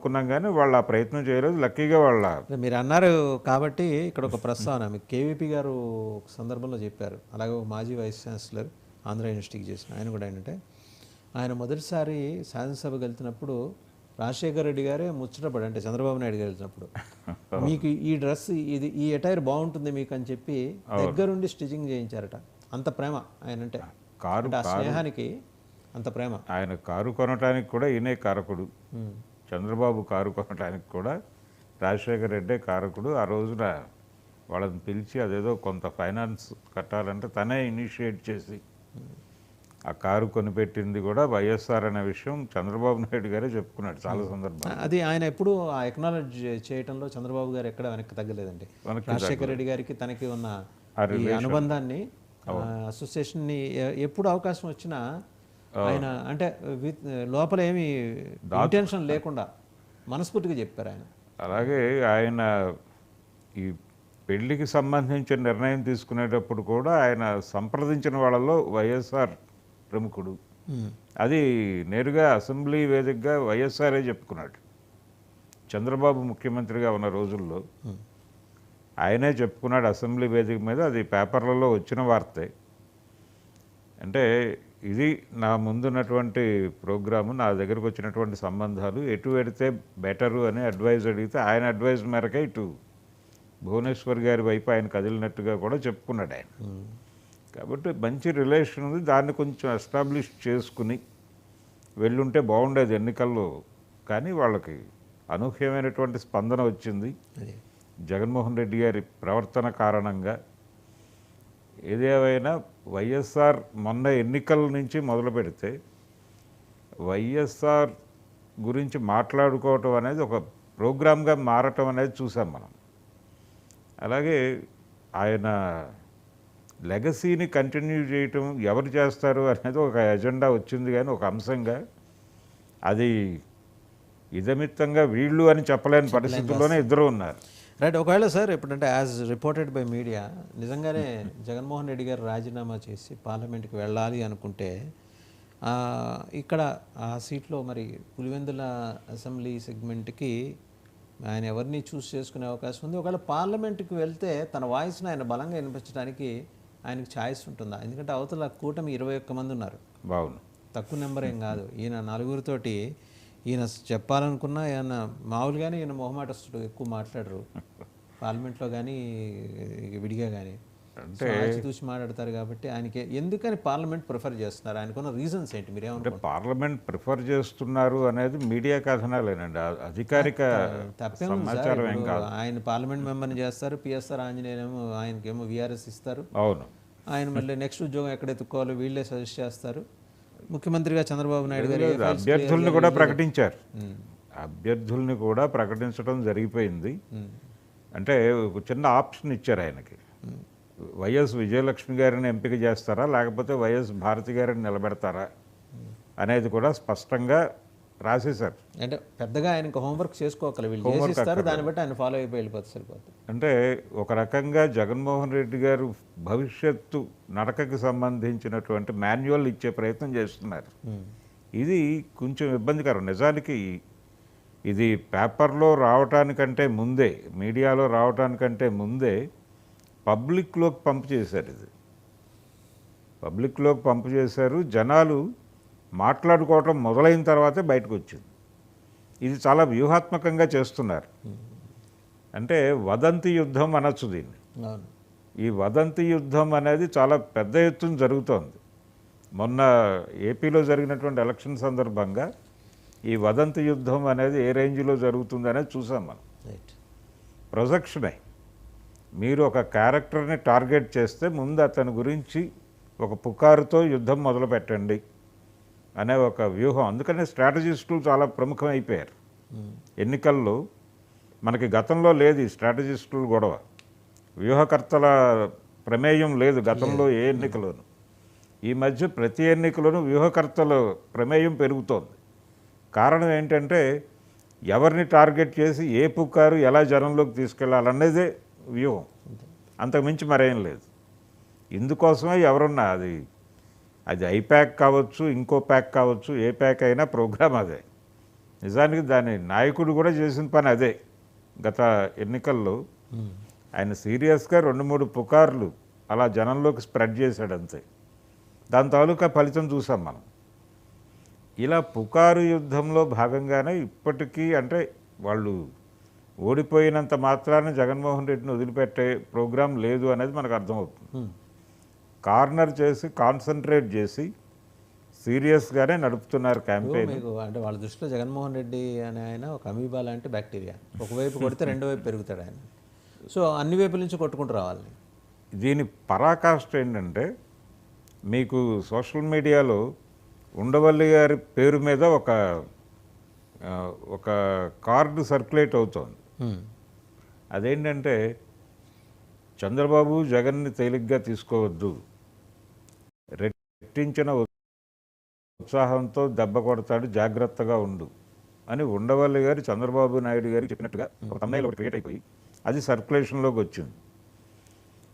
అనుకున్నాం కానీ వాళ్ళు ఆ ప్రయత్నం చేయలేదు. లక్కీగా వాళ్ళ మీరు అన్నారు కాబట్టి ఇక్కడ ఒక ప్రస్తావన మీకు కేవీపీ గారు ఒక సందర్భంలో చెప్పారు. అలాగే ఒక మాజీ వైస్ ఛాన్సలర్ ఆంధ్ర యూనివర్సిటీకి చేసిన ఆయన కూడా ఏంటంటే ఆయన మొదటిసారి శాసనసభకి వెళ్తున్నప్పుడు రాజశేఖర రెడ్డి గారే ముచ్చటపడి అంటే చంద్రబాబు నాయుడు గారు వెళ్తున్నప్పుడు మీకు ఈ డ్రెస్ ఇది ఈ అటైర్ బాగుంటుంది మీకు అని చెప్పి దగ్గరుండి స్టిచింగ్ చేయించారట. అంత ప్రేమ ఆయన అంటే కారు ఆ స్నేహానికి అంత ప్రేమ. ఆయన కారు కొనటానికి కూడా ఈయనే కారకుడు. చంద్రబాబు కారు కొనటానికి కూడా రాజశేఖర రెడ్డే కారకుడు. ఆ రోజున వాళ్ళని పిలిచి అదేదో కొంత ఫైనాన్స్ కట్టాలంటే తనే ఇనిషియేట్ చేసి ఆ కారు కొనిపెట్టింది కూడా వైఎస్ఆర్ అనే విషయం చంద్రబాబు నాయుడు గారే చెప్పుకున్నాడు చాలా సందర్భాలు. అది ఆయన ఎప్పుడు ఆ ఎక్నాలెడ్జ్ చేయటంలో చంద్రబాబు గారు ఎక్కడ వెనక్కి తగ్గలేదండి. రాజశేఖర రెడ్డి గారికి తనకి ఉన్న ఈ అనుబంధాన్ని అసోసియేషన్ని ఎప్పుడు అవకాశం వచ్చినా ఆయన అంటే లోపల ఏమి ఇంటెన్షన్ లేకుండా మనస్ఫూర్తిగా చెప్పారు ఆయన. అలాగే ఆయన ఈ పెళ్లికి సంబంధించిన నిర్ణయం తీసుకునేటప్పుడు కూడా ఆయన సంప్రదించిన వాళ్ళలో వైఎస్ఆర్ ప్రముఖుడు. అది నేరుగా అసెంబ్లీ వేదికగా వైఎస్ఆరే చెప్పుకున్నాడు. చంద్రబాబు ముఖ్యమంత్రిగా ఉన్న రోజుల్లో ఆయనే చెప్పుకున్నాడు అసెంబ్లీ వేదిక మీద. అది పేపర్లలో వచ్చిన వార్తే. అంటే ఇది నా ముందున్నటువంటి ప్రోగ్రాము, నా దగ్గరకు వచ్చినటువంటి సంబంధాలు ఎటు పెడితే బెటరు అని అడ్వైజ్ అడిగితే ఆయన అడ్వైజ్ మేరకే ఇటు భువనేశ్వర్ గారి వైపు ఆయన కదిలినట్టుగా కూడా చెప్పుకున్నాడు ఆయన. కాబట్టి మంచి రిలేషన్ ఉంది. దాన్ని కొంచెం ఎస్టాబ్లిష్ చేసుకుని వెళ్ళుంటే బాగుండేది ఎన్నికల్లో. కానీ వాళ్ళకి అనూహ్యమైనటువంటి స్పందన వచ్చింది జగన్మోహన్ రెడ్డి గారి ప్రవర్తన కారణంగా. ఏదేమైనా వైఎస్ఆర్ మొన్న ఎన్నికల నుంచి మొదలు పెడితే వైఎస్ఆర్ గురించి మాట్లాడుకోవటం అనేది ఒక ప్రోగ్రామ్గా మారటం అనేది చూసాం మనం. అలాగే ఆయన లెగసీని కంటిన్యూ చేయటం ఎవరు చేస్తారు అనేది ఒక ఎజెండా వచ్చింది. కానీ ఒక అంశంగా అది ఇదమిత్తంగా వీళ్ళు అని చెప్పలేని పరిస్థితుల్లోనే ఇద్దరు ఉన్నారు. రైట్. ఒకవేళ సార్ ఎప్పుడంటే యాజ్ రిపోర్టెడ్ బై మీడియా నిజంగానే జగన్మోహన్ రెడ్డి గారు రాజీనామా చేసి పార్లమెంట్కి వెళ్ళాలి అనుకుంటే ఇక్కడ ఆ సీట్లో మరి పులివెందుల అసెంబ్లీ సెగ్మెంట్కి ఆయన ఎవరిని చూస్ చేసుకునే అవకాశం ఉంది. ఒకవేళ పార్లమెంట్కి వెళ్తే తన వాయిస్ని ఆయన బలంగా వినిపించడానికి ఆయనకు ఛాయిస్ ఉంటుందా? ఎందుకంటే అవతల కూటమి 21 మంది ఉన్నారు. బాగుంది, తక్కువ నెంబర్ ఏం కాదు. ఈయన నలుగురితోటి ఈయన చెప్పాలనుకున్నా ఈయన మామూలుగానే ఈయన మొహమాటస్తుడు, ఎక్కువ మాట్లాడరు పార్లమెంట్లో కానీ విడిగా కానీ. అంటే చూసి మాట్లాడతారు కాబట్టి ఆయనకి ఎందుకని పార్లమెంట్ ప్రిఫర్ చేస్తున్నారు? ఆయనకున్న రీజన్స్ ఏంటి మీరేమంటే? పార్లమెంట్ ప్రిఫర్ చేస్తున్నారు అనేది మీడియా కథనాలేనండి, అధికారిక సమాచారం ఏం కాదు. ఆయన పార్లమెంట్ మెంబర్ని చేస్తారు, పిఎస్ఆర్ ఆంజనేయులేమో ఆయనకేమో విఆర్ఎస్ ఇస్తారు. అవును, ఆయన మళ్ళీ నెక్స్ట్ ఉద్యోగం ఎక్కడ ఎత్తుకోవాలో వీళ్ళే సజెస్ట్ చేస్తారు. ముఖ్యమంత్రిగా చంద్రబాబు నాయుడు గారు అభ్యర్థుల్ని కూడా ప్రకటించారు. అభ్యర్థుల్ని కూడా ప్రకటించడం జరిగిపోయింది. అంటే ఒక చిన్న ఆప్షన్ ఇచ్చారు ఆయనకి. వైఎస్ విజయలక్ష్మి గారిని ఎంపిక చేస్తారా లేకపోతే వైఎస్ భారతి గారిని నిలబెడతారా అనేది కూడా స్పష్టంగా రాసేశారు. అంటే పెద్దగా ఆయనకు హోంవర్క్ చేసుకోవాలి, వీళ్ళు చేసిస్తారు, దాన్ని బట్టి ఆయన ఫాలో అయిపోయి వెళ్ళిపోతుంది, సరిపోతుంది. అంటే ఒక రకంగా జగన్మోహన్ రెడ్డి గారు భవిష్యత్తు నడకకి సంబంధించినటువంటి మాన్యువల్ ఇచ్చే ప్రయత్నం చేస్తున్నారు. ఇది కొంచెం ఇబ్బందికరం. నిజానికి ఇది పేపర్లో రావటానికంటే ముందే, మీడియాలో రావటానికంటే ముందే పబ్లిక్లోకి పంపు చేశారు. ఇది పబ్లిక్లోకి పంపు చేశారు. జనాలు మాట్లాడుకోవటం మొదలైన తర్వాతే బయటకు వచ్చింది. ఇది చాలా వ్యూహాత్మకంగా చేస్తున్నారు. అంటే వదంతి యుద్ధం అనొచ్చు దీన్ని. ఈ వదంతి యుద్ధం అనేది చాలా పెద్ద ఎత్తున జరుగుతోంది. మొన్న ఏపీలో జరిగినటువంటి ఎలక్షన్ సందర్భంగా ఈ వదంతి యుద్ధం అనేది ఏ రేంజ్లో జరుగుతుంది అనేది చూసాం మనం. ప్రొజెక్షనే. మీరు ఒక క్యారెక్టర్ని టార్గెట్ చేస్తే ముందు అతని గురించి ఒక పుకారుతో యుద్ధం మొదలు పెట్టండి అనే ఒక వ్యూహం. అందుకనే స్ట్రాటజిస్టులు చాలా ప్రముఖమైపోయారు ఎన్నికల్లో. మనకి గతంలో లేదు ఈ స్ట్రాటజిస్టులు గొడవ, వ్యూహకర్తల ప్రమేయం లేదు గతంలో ఏ ఎన్నికలోనూ. ఈ మధ్య ప్రతి ఎన్నికలోనూ వ్యూహకర్తల ప్రమేయం పెరుగుతోంది. కారణం ఏంటంటే ఎవరిని టార్గెట్ చేసి ఏ పుకారు ఎలా జనంలోకి తీసుకెళ్లాలనేదే వ్యూహం, అంతకుమించి మరేం లేదు. ఇందుకోసమే ఎవరున్నా అది ఐప్యాక్ కావచ్చు, ఇంకో ప్యాక్ కావచ్చు, ఏ ప్యాక్ అయినా ప్రోగ్రామ్ అదే. నిజానికి దాని నాయకుడు కూడా చేసిన పని అదే. గత ఎన్నికల్లో ఆయన సీరియస్గా 2-3 పుకార్లు అలా జనంలోకి స్ప్రెడ్ చేశాడు అంతే. దాని తాలూకా ఫలితం చూసాం మనం. ఇలా పుకారు యుద్ధంలో భాగంగానే ఇప్పటికీ అంటే వాళ్ళు ఓడిపోయినంత మాత్రాన జగన్మోహన్ రెడ్డిని వదిలిపెట్టే ప్రోగ్రాం లేదు అనేది మనకు అర్థమవుతుంది. కార్నర్ చేసి కాన్సన్ట్రేట్ చేసి సీరియస్గానే నడుపుతున్నారు క్యాంపెయిన్. మీకు అంటే వాళ్ళ దృష్టిలో జగన్మోహన్ రెడ్డి అనే ఆయన ఒక అమీబా లాంటి బ్యాక్టీరియా. ఒకవైపు కొడితే రెండో వైపు పెరుగుతాడు ఆయన. సో అన్ని వైపుల నుంచి కొట్టుకుంటూ రావాలి. దీని పరాకాష్ట ఏంటంటే మీకు సోషల్ మీడియాలో ఉండవల్లి గారి పేరు మీద ఒక కార్డు సర్క్యులేట్ అవుతోంది. అదేంటంటే చంద్రబాబు జగన్ని తేలిగ్గా తీసుకోవద్దు, రెట్టించిన ఉత్సాహంతో దెబ్బ కొడతాడు, జాగ్రత్తగా ఉండు అని ఉండవల్లి గారు చంద్రబాబు నాయుడు గారికి చెప్పినట్టుగా ఒక తమ్నైల్ ఒకటి క్రియేట్ అయిపోయి అది సర్క్యులేషన్లోకి వచ్చింది.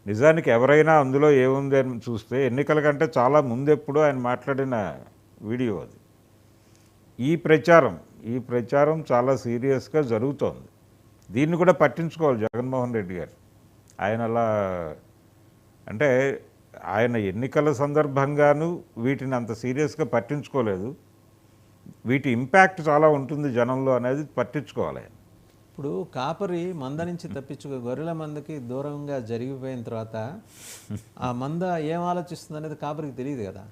నిజానికి ఎవరైనా అందులో ఏముంది అని చూస్తే ఎన్నికల కంటే చాలా ముందెప్పుడు ఆయన మాట్లాడిన వీడియో అది. ఈ ప్రచారం చాలా సీరియస్గా జరుగుతోంది. దీన్ని కూడా పట్టించుకోవాలి జగన్మోహన్ రెడ్డి గారు. ఆయన అలా అంటే ఆయన ఎన్నికల సందర్భంగాను వీటిని అంత సీరియస్గా పట్టించుకోలేదు. వీటి ఇంపాక్ట్ చాలా ఉంటుంది జనంలో అనేది పట్టించుకోవాలి ఆయన. ఇప్పుడు కాపరి మంద నుంచి తప్పించుకో గొర్రెల మందకి దూరంగా జరిగిపోయిన తర్వాత ఆ మంద ఏం ఆలోచిస్తుంది అనేది కాపరికి తెలియదు కదా.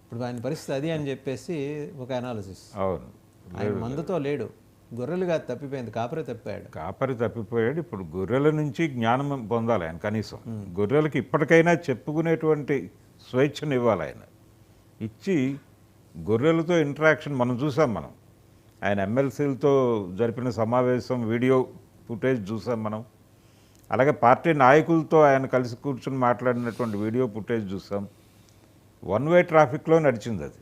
ఇప్పుడు ఆయన పరిస్థితి అది అని చెప్పేసి ఒక అనాలిసిస్. అవును, ఆయన మందతో లేడు, గొర్రెలుగా తప్పిపోయింది, కాపరే తప్పిపోయాడు. ఇప్పుడు గొర్రెల నుంచి జ్ఞానం పొందాలి ఆయన. కనీసం గొర్రెలకి ఇప్పటికైనా చెప్పుకునేటువంటి స్వేచ్ఛను ఇవ్వాలి ఆయన. ఇచ్చి గొర్రెలతో ఇంటరాక్షన్ మనం చూసాం. ఆయన ఎమ్మెల్సీలతో జరిపిన సమావేశం వీడియో ఫుటేజ్ చూసాం మనం. అలాగే పార్టీ నాయకులతో ఆయన కలిసి కూర్చుని మాట్లాడినటువంటి వీడియో ఫుటేజ్ చూసాం. వన్ వే ట్రాఫిక్లో నడిచింది అది.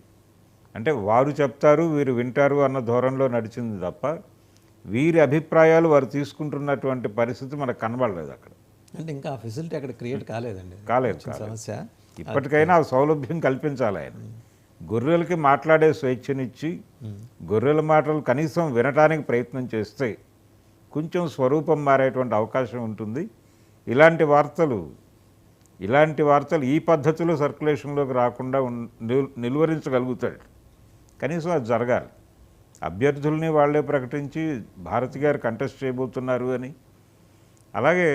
అంటే వారు చెప్తారు వీరు వింటారు అన్న ధోరణిలో నడిచింది తప్ప వీరి అభిప్రాయాలు వారు తీసుకుంటున్నటువంటి పరిస్థితి మనకు కనబడలేదు అక్కడ. అంటే ఇంకా ఆ ఫెసిలిటీ అక్కడ క్రియేట్ కాలేదండి. కాలేదు సమస్య. ఇప్పటికైనా ఆ సౌలభ్యం కల్పించాలి ఆయన. గొర్రెలకి మాట్లాడే స్వేచ్ఛనిచ్చి గొర్రెల మాటలు కనీసం వినటానికి ప్రయత్నం చేస్తే కొంచెం స్వరూపం మారేటువంటి అవకాశం ఉంటుంది. ఇలాంటి వార్తలు ఈ పద్ధతిలో సర్క్యులేషన్లోకి రాకుండా నిలువరించగలుగుతాడు. కనీసం అది జరగాలి. అభ్యర్థుల్ని వాళ్ళే ప్రకటించి భారతి గారు కంటెస్ట్ చేయబోతున్నారు అని, అలాగే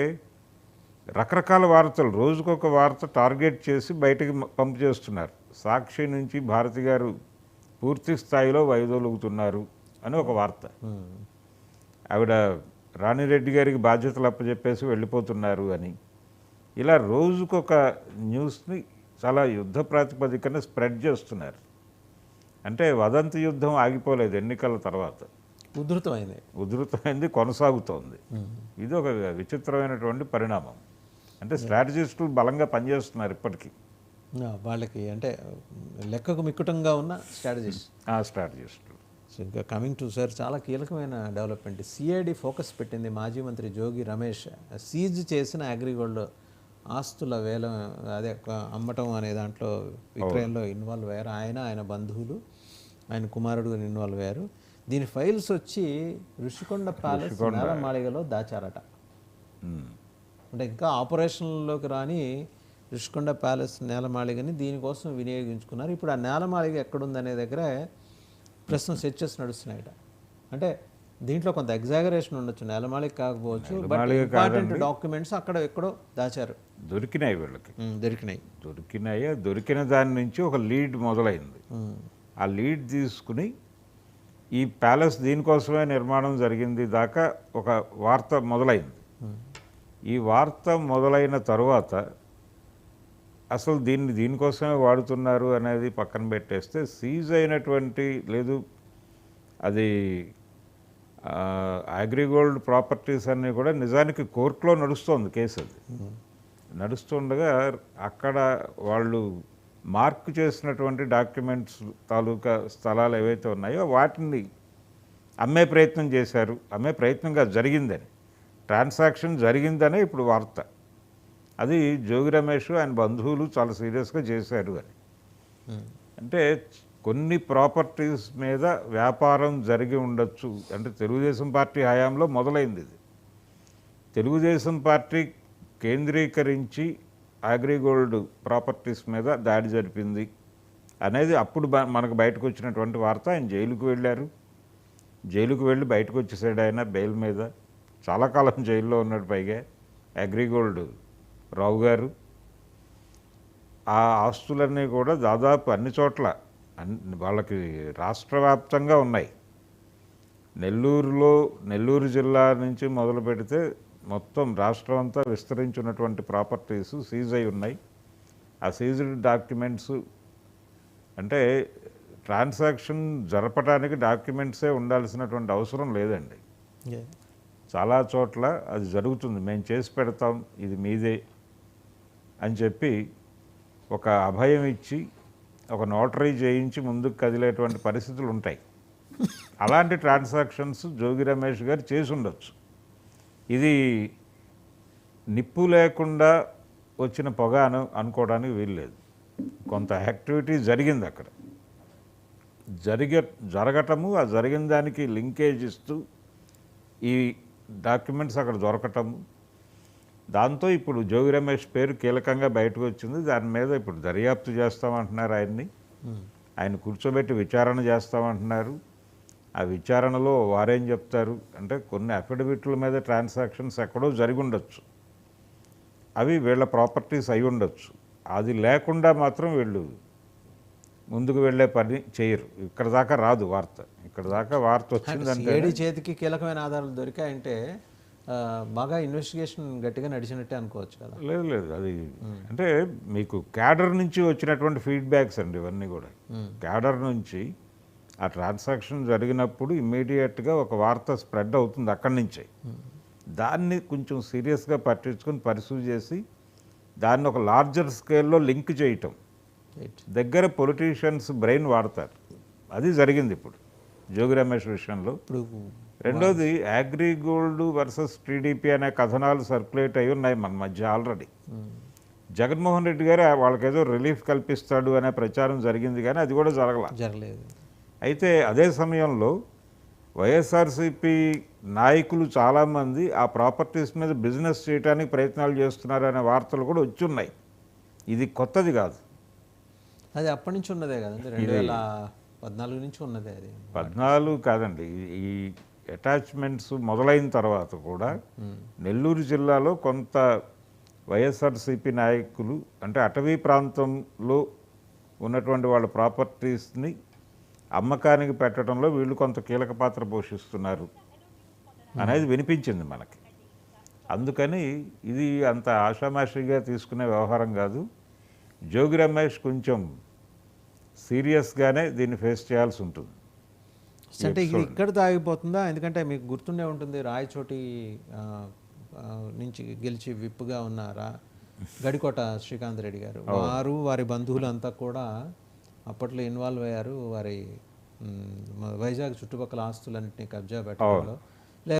రకరకాల వార్తలు రోజుకొక వార్త టార్గెట్ చేసి బయటికి పంపు చేస్తున్నారు. సాక్షి నుంచి భారతి గారు పూర్తి స్థాయిలో వైదొలుగుతున్నారు అని ఒక వార్త. ఆవిడ రాణిరెడ్డి గారికి బాధ్యతలు అప్పచెప్పేసి వెళ్ళిపోతున్నారు అని. ఇలా రోజుకొక న్యూస్ని చాలా యుద్ధ ప్రాతిపదికన స్ప్రెడ్ చేస్తున్నారు. అంటే వదంతి యుద్ధం ఆగిపోలేదు. ఎన్నికల తర్వాత ఉధృతమైంది, కొనసాగుతోంది. ఇది ఒక విచిత్రమైనటువంటి పరిణామం. అంటే స్ట్రాటజిస్టులు బలంగా పనిచేస్తున్నారు ఇప్పటికీ. వాళ్ళకి అంటే లెక్కకు మిక్కుటంగా ఉన్న స్ట్రాటజిస్టులు. సో ఇంకా కమింగ్ టు సార్, చాలా కీలకమైన డెవలప్మెంట్. సిఐడి ఫోకస్ పెట్టింది మాజీ మంత్రి జోగి రమేష్ సీజ్ చేసిన అగ్రిగోల్డ్ ఆస్తుల వేలం అదే అమ్మటం అనే దాంట్లో విక్రయంలో ఇన్వాల్వ్ అయ్యారు. ఆయన బంధువులు, ఆయన కుమారుడు ఇన్వాల్వ్ అయ్యారు. దీని ఫైల్స్ వచ్చి ఋషికొండ ప్యాలెస్ నేలమాళిగలో దాచారట. అంటే ఇంకా ఆపరేషన్లోకి రాని ఋషికొండ ప్యాలెస్ నేలమాళిగని దీనికోసం వినియోగించుకున్నారు. ఇప్పుడు ఆ నేలమాళిగ ఎక్కడుందనే దగ్గర ప్రస్తుతం సెర్చెస్ నడుస్తున్నాయట. అంటే దీంట్లో కొంత ఎగ్జాగరేషన్ ఉండొచ్చు, నేలమాళిగ కాకపోవచ్చు, బట్ ఇంపార్టెంట్ డాక్యుమెంట్స్ అక్కడ ఎక్కడో దాచారు. దొరికినాయి వీళ్ళకి, దొరికిన దాని నుంచి ఒక లీడ్ మొదలైంది. ఆ లీడ్ తీసుకుని ఈ ప్యాలెస్ దీనికోసమే నిర్మాణం జరిగింది దాకా ఒక వార్త మొదలైంది. ఈ వార్త మొదలైన తరువాత అసలు దీనికోసమే వాడుతున్నారు అనేది పక్కన పెట్టేస్తే సీజ్ అయినటువంటి లేదు అది అగ్రిగోల్డ్ ప్రాపర్టీస్ అన్నీ కూడా నిజానికి కోర్టులో నడుస్తోంది కేసు. అది నడుస్తుండగా అక్కడ వాళ్ళు మార్క్ చేసినటువంటి డాక్యుమెంట్స్ తాలూకా స్థలాలు ఏవైతే ఉన్నాయో వాటిని అమ్మే ప్రయత్నంగా జరిగిందని, ట్రాన్సాక్షన్ జరిగిందనే ఇప్పుడు వార్త. అది జోగి రమేష్ ఆయన బంధువులు చాలా సీరియస్గా చేశారు అని. అంటే కొన్ని ప్రాపర్టీస్ మీద వ్యాపారం జరిగి ఉండొచ్చు. అంటే తెలుగుదేశం పార్టీ హయాంలో మొదలైంది ఇది. తెలుగుదేశం పార్టీ కేంద్రీకరించి అగ్రిగోల్డ్ ప్రాపర్టీస్ మీద దాడి జరిపింది అనేది అప్పుడు మనకు బయటకు వచ్చినటువంటి వార్త. ఆయన జైలుకు వెళ్ళారు, జైలుకు వెళ్ళి బయటకు వచ్చేసాడు ఆయన బెయిల్ మీద. చాలా కాలం జైల్లో ఉన్నాడు. పైగా అగ్రిగోల్డ్ రావు గారు ఆ ఆస్తులన్నీ కూడా దాదాపు అన్ని చోట్ల వాళ్ళకి రాష్ట్ర వ్యాప్తంగా ఉన్నాయి. నెల్లూరు జిల్లా నుంచి మొదలు పెడితే మొత్తం రాష్ట్రం అంతా విస్తరించినటువంటి ప్రాపర్టీస్ సీజ్ అయి ఉన్నాయి. ఆ సీజ్డ్ డాక్యుమెంట్స్ అంటే ట్రాన్సాక్షన్ జరపడానికి డాక్యుమెంట్సే ఉండాల్సినటువంటి అవసరం లేదండి. చాలా చోట్ల అది జరుగుతుంది. మేము చేసి పెడతాం, ఇది మీదే అని చెప్పి ఒక అభయం ఇచ్చి ఒక నోటరీ చేయించి ముందుకు కదిలేటువంటి పరిస్థితులు ఉంటాయి. అలాంటి ట్రాన్సాక్షన్స్ జోగి రమేష్ గారు చేసి ఉండొచ్చు. ఇది నిప్పు లేకుండా వచ్చిన పొగ అనుకోవడానికి వీల్లేదు. కొంత యాక్టివిటీ జరిగింది అక్కడ. జరగటము, ఆ జరిగిన దానికి లింకేజ్ ఇస్తూ ఈ డాక్యుమెంట్స్ అక్కడ దొరకటము, దాంతో ఇప్పుడు జోగి రమేష్ పేరు కీలకంగా బయటకు వచ్చింది. దాని మీద ఇప్పుడు దర్యాప్తు చేస్తామంటున్నారు. ఆయన కూర్చోబెట్టి విచారణ చేస్తామంటున్నారు. ఆ విచారణలో వారేం చెప్తారు అంటే కొన్ని అఫిడవిట్ల మీద ట్రాన్సాక్షన్స్ ఎక్కడో జరిగి ఉండొచ్చు, అవి వీళ్ళ ప్రాపర్టీస్ అయి ఉండొచ్చు. అది లేకుండా మాత్రం వీళ్ళు ముందుకు వెళ్ళే పని చేయరు. ఇక్కడ దాకా రాదు వార్త. ఇక్కడ దాకా వార్త వచ్చిందంటే ఏడీ చేతికి కీలకమైన ఆధారాలు దొరికాయంటే బాగా ఇన్వెస్టిగేషన్ గట్టిగా నడిచినట్టే అనుకోవచ్చు కదా. లేదు అది అంటే మీకు క్యాడర్ నుంచి వచ్చినటువంటి ఫీడ్బ్యాక్స్ అండి ఇవన్నీ కూడా. క్యాడర్ నుంచి ఆ ట్రాన్సాక్షన్ జరిగినప్పుడు ఇమ్మీడియట్గా ఒక వార్త స్ప్రెడ్ అవుతుంది అక్కడి నుంచే. దాన్ని కొంచెం సీరియస్గా పట్టించుకొని పరిశీలి చేసి దాన్ని ఒక లార్జర్ స్కేల్లో లింక్ చేయటం, దగ్గర పొలిటీషియన్స్ బ్రెయిన్ వాడతారు. అది జరిగింది ఇప్పుడు జోగి రమేష్ విషయంలో. రెండోది అగ్రిగోల్డ్ వర్సెస్ టీడీపీ అనే కథనాలు సర్క్యులేట్ అయి ఉన్నాయి మన మధ్య ఆల్రెడీ. జగన్మోహన్ రెడ్డి గారు వాళ్ళకేదో రిలీఫ్ కల్పిస్తాడు అనే ప్రచారం జరిగింది, కానీ అది కూడా జరగలేదు. అయితే అదే సమయంలో వైఎస్ఆర్సీపీ నాయకులు చాలామంది ఆ ప్రాపర్టీస్ మీద బిజినెస్ చేయడానికి ప్రయత్నాలు చేస్తున్నారు అనే వార్తలు కూడా వచ్చి ఉన్నాయి. ఇది కొత్తది కాదు, అది అప్పటి నుంచి ఉన్నదే కదండి, 2014 నుంచి ఉన్నదే. అది 14 కాదండి. ఈ అటాచ్మెంట్స్ మొదలైన తర్వాత కూడా నెల్లూరు జిల్లాలో కొంత వైఎస్ఆర్సీపీ నాయకులు అంటే అటవీ ప్రాంతంలో ఉన్నటువంటి వాళ్ళ ప్రాపర్టీస్ని అమ్మకానికి పెట్టడంలో వీళ్ళు కొంత కీలక పాత్ర పోషిస్తున్నారు అనేది వినిపించింది మనకి. అందుకని ఇది అంత ఆషామాషిగా తీసుకునే వ్యవహారం కాదు. జోగి రమేష్ కొంచెం సీరియస్గానే దీన్ని ఫేస్ చేయాల్సి ఉంటుంది. అంటే ఇక్కడ ఆగిపోతుందా? ఎందుకంటే మీకు గుర్తుండే ఉంటుంది, రాయచోటి నుంచి గెలిచి విప్పుగా ఉన్నారా గడికోట శ్రీకాంత్ రెడ్డి గారు, వారి బంధువులంతా కూడా అప్పట్లో ఇన్వాల్వ్ అయ్యారు. వారి వైజాగ్ చుట్టుపక్కల ఆస్తులన్నింటినీ కబ్జా పెట్టడంలో